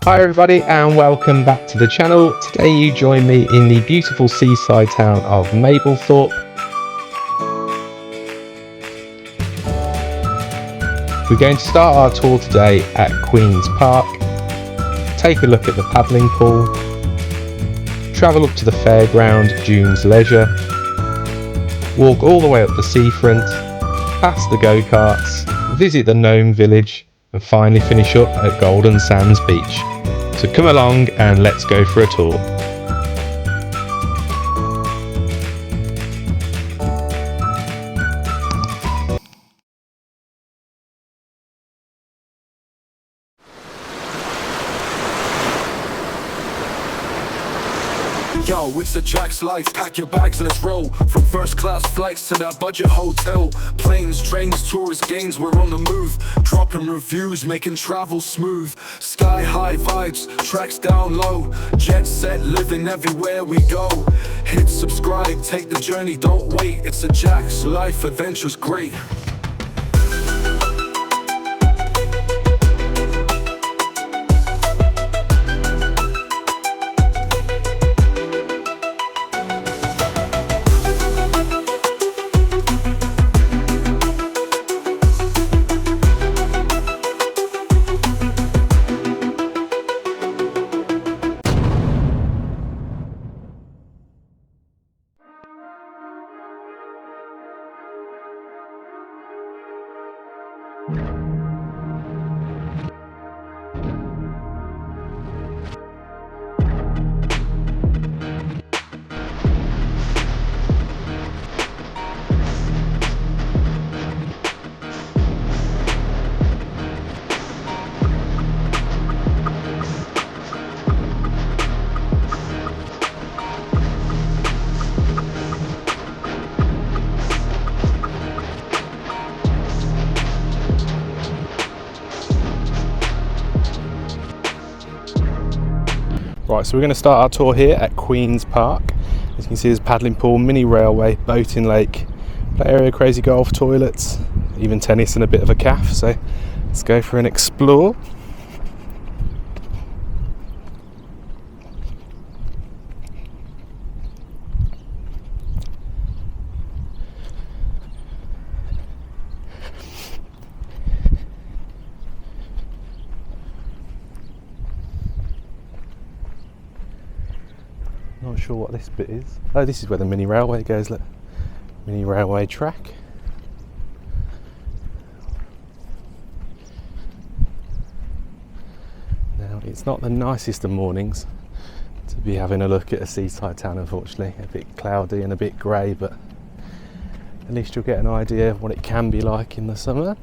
Hi everybody and welcome back to the channel. Today you join me in the beautiful seaside town of Mablethorpe. We're going to start our tour today at Queen's Park, take a look at the paddling pool, travel up to the fairground Dunes Leisure, walk all the way up the seafront, past the go-karts, visit the Gnome Village and finally finish up at Golden Sands Beach. So come along and let's go for a tour. Yo, it's a Jack's life, pack your bags, let's roll. From first class flights to that budget hotel, planes, trains, tourist gains, we're on the move. Dropping reviews, making travel smooth. Sky high vibes, tracks down low. Jet set living everywhere we go. Hit subscribe, take the journey, don't wait. It's a Jack's life, adventure's great. Right, so we're going to start our tour here at Queen's Park. As you can see, there's paddling pool, mini railway, boating lake, play area, crazy golf, toilets, even tennis and a bit of a cafe. So let's go for an explore. Not sure what this bit is. Oh, this is where the mini railway goes, look. Mini railway track. Now, it's not the nicest of mornings to be having a look at a seaside town, unfortunately. A bit cloudy and a bit grey, but at least you'll get an idea of what it can be like in the summer.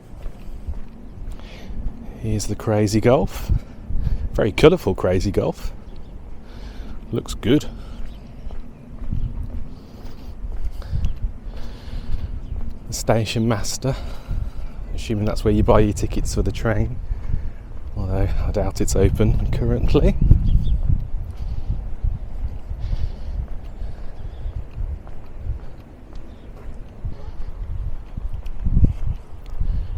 Here's the crazy golf. Very colourful crazy golf. Looks good. The station master, assuming that's where you buy your tickets for the train, although I doubt it's open currently.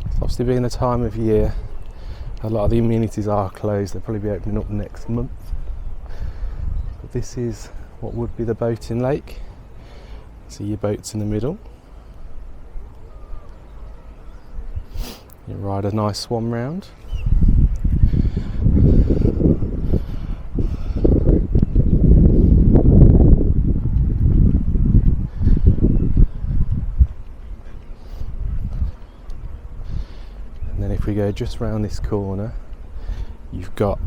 It's obviously being the time of year, a lot of the amenities are closed. They'll probably be opening up next month. But this is what would be the boating lake. See your boats in the middle. You ride a nice swan round. And then if we go just round this corner, you've got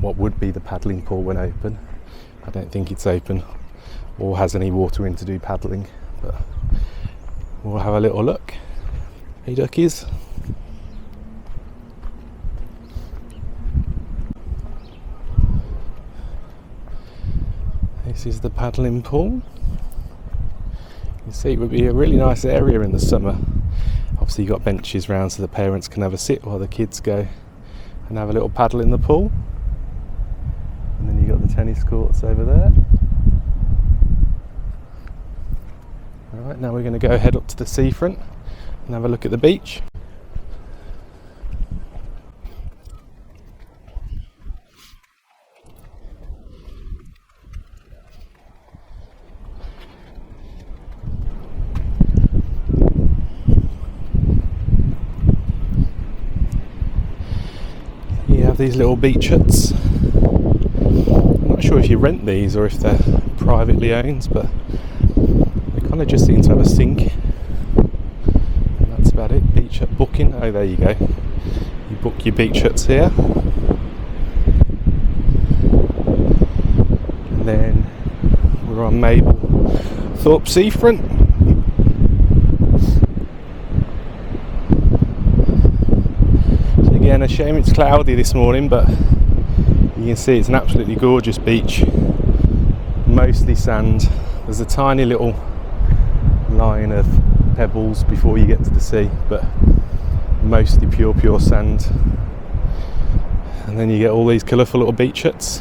what would be the paddling pool when open. I don't think it's open or has any water in to do paddling, but we'll have a little look. Hey duckies. This is the paddling pool. You can see it would be a really nice area in the summer. Obviously you've got benches round so the parents can have a sit while the kids go and have a little paddle in the pool. And then you've got the tennis courts over there. Alright, now we're going to go head up to the seafront and have a look at the beach. these little beach huts. I'm not sure if you rent these or if they're privately owned, but they kind of just seem to have a sink. And that's about it. Beach hut booking. Oh, there you go. You book your beach huts here. And then we're on Mablethorpe Seafront. So again, a shame it's cloudy this morning, but you can see it's an absolutely gorgeous beach. Mostly sand. There's a tiny little line of pebbles before you get to the sea, but mostly pure sand. And then you get all these colourful little beach huts.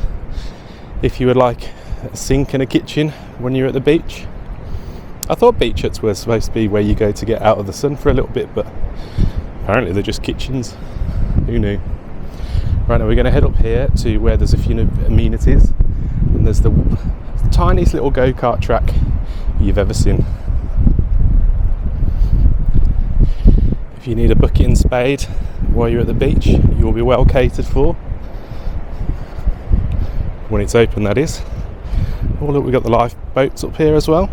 If you would like a sink and a kitchen when you're at the beach. I thought beach huts were supposed to be where you go to get out of the sun for a little bit, but apparently they're just kitchens. Who knew? Right, now we're going to head up here to where there's a few amenities, and there's the tiniest little go-kart track you've ever seen. If you need a bucket and spade while you're at the beach, you will be well catered for. When it's open, that is. Oh look, we've got the lifeboats up here as well.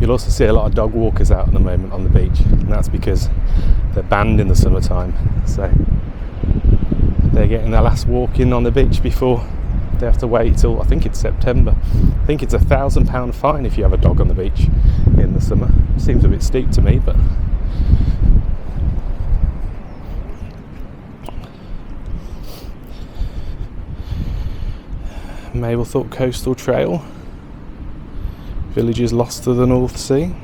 You'll also see a lot of dog walkers out at the moment on the beach, and that's because they're banned in the summertime. So they're getting their last walk in on the beach before they have to wait till, I think it's September. I think it's £1,000 fine if you have a dog on the beach in the summer. Seems a bit steep to me, but Mablethorpe Coastal Trail. Villages lost to the North Sea.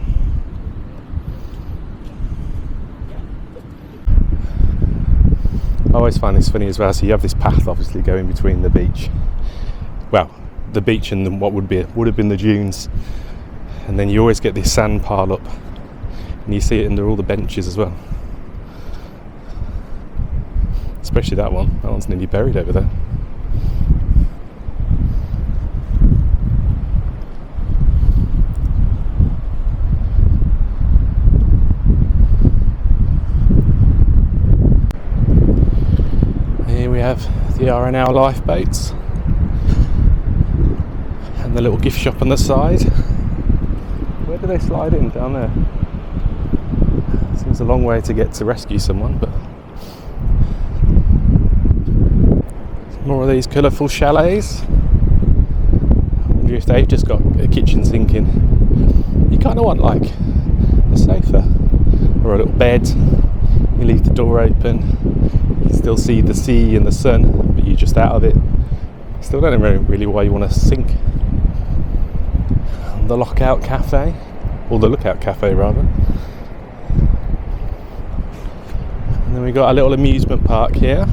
I always find this funny as well. So you have this path obviously going between the beach, well, the beach and what would have been the dunes, and then you always get this sand pile up, and you see it under all the benches as well. Especially that one. That one's nearly buried over there. We have the R&L lifeboats and the little gift shop on the side. Where do they slide in? Down there. Seems a long way to get to rescue someone, but more of these colourful chalets. I wonder if they've just got a kitchen sink in. You kind of want like a sofa or a little bed. You leave the door open. Still see the sea and the sun, but you're just out of it. Still don't know really why you want a sink. The Lookout Cafe, or the Lookout Cafe rather. And then we got a little amusement park here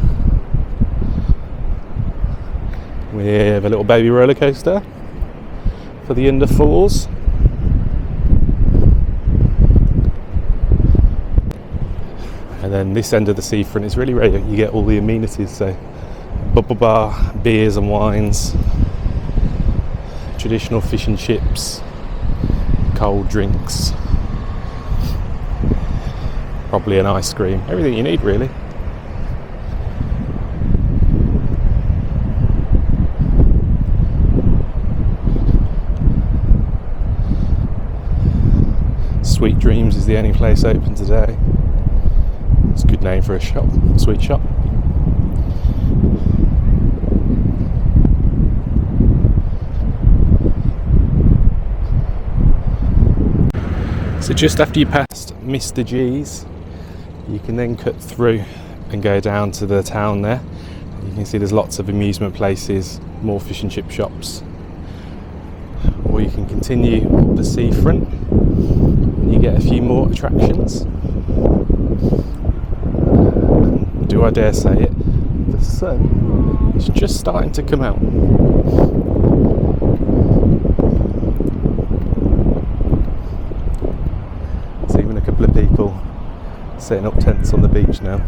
with a little baby roller coaster for the under fours. And then this end of the seafront is really rare. You get all the amenities, so bubble bar, beers and wines, traditional fish and chips, cold drinks, probably an ice cream, everything you need really. Sweet Dreams is the only place open today. It's a good name for a shop, sweet shop. So just after you passed Mr. G's, you can then cut through and go down to the town there. You can see there's lots of amusement places, more fish and chip shops. Or you can continue up the seafront and you get a few more attractions. Do I dare say it, the sun is just starting to come out. There's even a couple of people setting up tents on the beach now.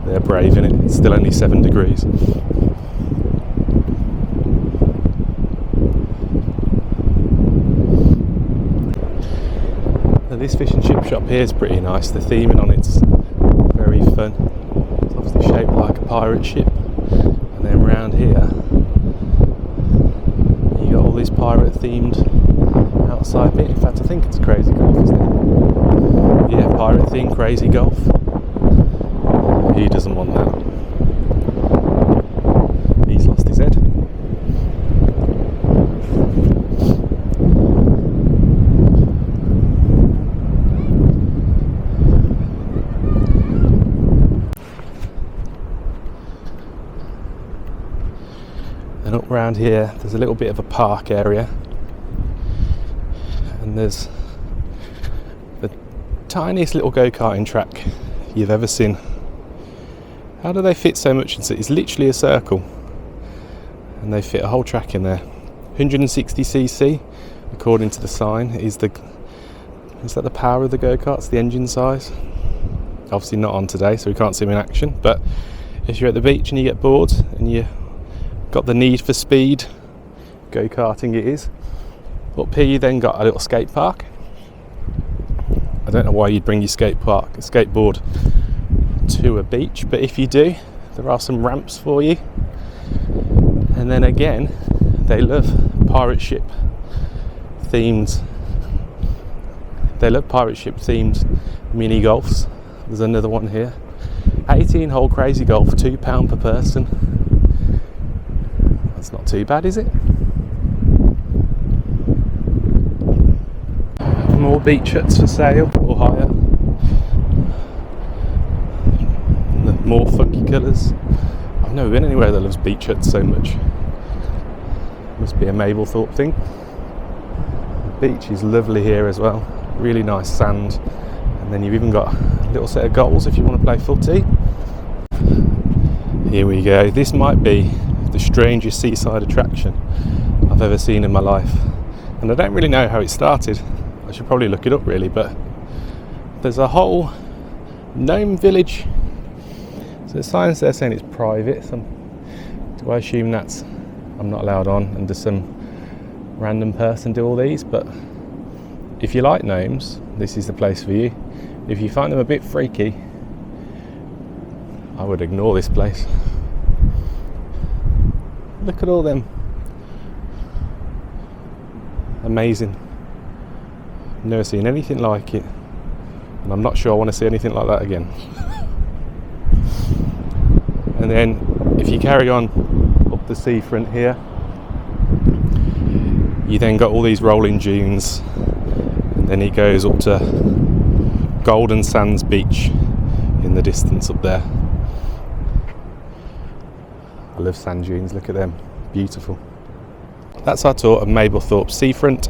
They're brave, innit? It's still only 7 degrees. Now this fish and chip shop here is pretty nice. The theming on it's very fun. It's obviously shaped like a pirate ship. And then round here, you got all this pirate themed outside bit. In fact, I think it's Crazy Golf, isn't it? Yeah, pirate themed Crazy Golf. He doesn't want that. He's lost his head. And up round here, there's a little bit of a park area. And there's the tiniest little go-karting track you've ever seen. How do they fit so much into it? It's literally a circle. And they fit a whole track in there. 160cc, according to the sign, is that the power of the go-karts, the engine size? Obviously not on today, so we can't see them in action. But if you're at the beach and you get bored and you got the need for speed, go-karting it is. Up here you then got a little skate park. I don't know why you'd bring your skateboard to a beach, but if you do, there are some ramps for you. And then again, they love pirate ship themed mini golfs. There's another one here, 18-hole Crazy Golf, £2 per person. That's not too bad, is it? More beach huts for sale or hire. More funky colours. I've never been anywhere that loves beach huts so much. Must be a Mablethorpe thing. The beach is lovely here as well. Really nice sand. And then you've even got a little set of goals if you want to play footy. Here we go. This might be the strangest seaside attraction I've ever seen in my life. And I don't really know how it started. I should probably look it up really, but there's a whole Gnome Village. So the signs there saying it's private. Do I assume that's I'm not allowed on, and does some random person do all these? But if you like gnomes, this is the place for you. If you find them a bit freaky, I would ignore this place. Look at all them. Amazing. Never seen anything like it, and I'm not sure I want to see anything like that again. And then if you carry on up the seafront here, you then got all these rolling dunes, and then it goes up to Golden Sands Beach in the distance up there. I love sand dunes, look at them, beautiful. That's our tour of Mablethorpe Seafront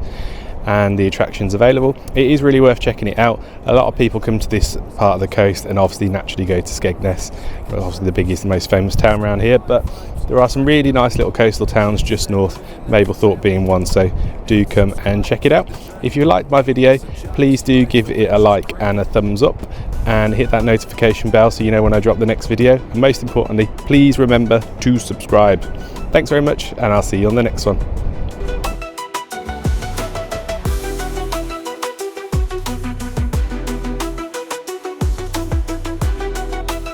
and the attractions available. It is really worth checking it out. A lot of people come to this part of the coast and obviously naturally go to Skegness, obviously the biggest and most famous town around here, but there are some really nice little coastal towns just north, Mablethorpe being one, so do come and check it out. If you liked my video, please do give it a like and a thumbs up, and hit that notification bell so you know when I drop the next video. And most importantly, please remember to subscribe. Thanks very much, and I'll see you on the next one.